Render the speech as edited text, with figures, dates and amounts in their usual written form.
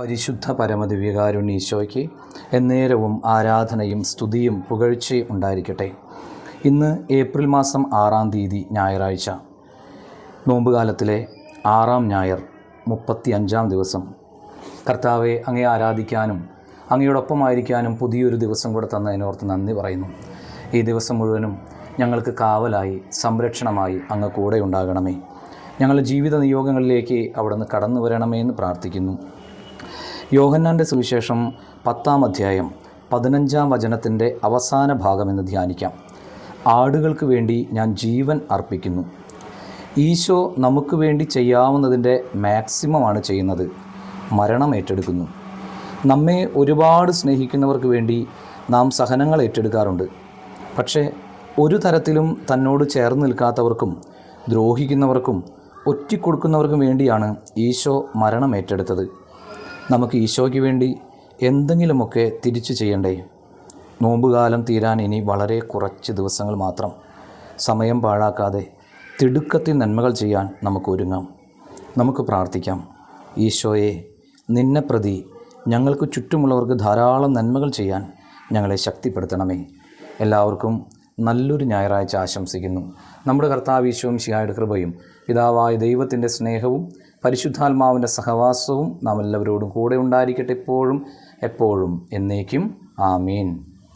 പരിശുദ്ധ പരമദിവ്യകാരുണ്യ ഈശോയ്ക്ക് എന്നേരവും ആരാധനയും സ്തുതിയും പുകഴ്ചയും ഉണ്ടായിരിക്കട്ടെ. ഇന്ന് ഏപ്രിൽ മാസം 6-ാം തീയതി ഞായറാഴ്ച, നോമ്പുകാലത്തിലെ 6-ാം ഞായർ, 35-ാം ദിവസം. കർത്താവെ, അങ്ങയെ ആരാധിക്കാനും അങ്ങയോടൊപ്പമായിരിക്കാനും പുതിയൊരു ദിവസം കൂടെ തന്നതിനോർത്ത് നന്ദി പറയുന്നു. ഈ ദിവസം മുഴുവനും ഞങ്ങൾക്ക് കാവലായി, സംരക്ഷണമായി അങ്ങ് കൂടെ ഉണ്ടാകണമേ. ഞങ്ങളുടെ ജീവിത നിയോഗങ്ങളിലേക്ക് അവിടുന്ന് കടന്നു വരണമേ എന്ന് പ്രാർത്ഥിക്കുന്നു. യോഹന്നാൻ്റെ സുവിശേഷം 10-ാം അധ്യായം 15-ാം വചനത്തിൻ്റെ അവസാന ഭാഗമെന്ന് ധ്യാനിക്കാം. ആടുകൾക്ക് വേണ്ടി ഞാൻ ജീവൻ അർപ്പിക്കുന്നു. ഈശോ നമുക്ക് വേണ്ടി ചെയ്യാവുന്നതിൻ്റെ മാക്സിമമാണ് ചെയ്യുന്നത്. മരണം ഏറ്റെടുക്കുന്നു. നമ്മെ ഒരുപാട് സ്നേഹിക്കുന്നവർക്ക് വേണ്ടി നാം സഹനങ്ങൾ ഏറ്റെടുക്കാറുണ്ട്. പക്ഷേ ഒരു തരത്തിലും തന്നോട് ചേർന്ന് നിൽക്കാത്തവർക്കും ദ്രോഹിക്കുന്നവർക്കും ഒറ്റിക്കൊടുക്കുന്നവർക്കും വേണ്ടിയാണ് ഈശോ മരണം ഏറ്റെടുത്തത്. നമുക്ക് ഈശോയ്ക്ക് വേണ്ടി എന്തെങ്കിലുമൊക്കെ തിരിച്ചു ചെയ്യണ്ടേ? നോമ്പുകാലം തീരാൻ ഇനി വളരെ കുറച്ച് ദിവസങ്ങൾ മാത്രം. സമയം പാഴാക്കാതെ തിടുക്കത്തിൽ നന്മകൾ ചെയ്യാൻ നമുക്ക് ഒരുങ്ങാം. നമുക്ക് പ്രാർത്ഥിക്കാം. ഈശോയെ, നിന്നെ പ്രതി ഞങ്ങൾക്ക് ചുറ്റുമുള്ളവർക്ക് ധാരാളം നന്മകൾ ചെയ്യാൻ ഞങ്ങളെ ശക്തിപ്പെടുത്തണമേ. എല്ലാവർക്കും നല്ലൊരു ഞായറാഴ്ച ആശംസിക്കുന്നു. നമ്മുടെ കർത്താവ് ഈശോ മിശിഹായുടെ കൃപയും പിതാവായ ദൈവത്തിൻ്റെ സ്നേഹവും പരിശുദ്ധാത്മാവിൻ്റെ സഹവാസവും നാം എല്ലാവരോടും കൂടെ ഉണ്ടായിരിക്കട്ടെ, എപ്പോഴും എപ്പോഴും എന്നേക്കും. ആമീൻ.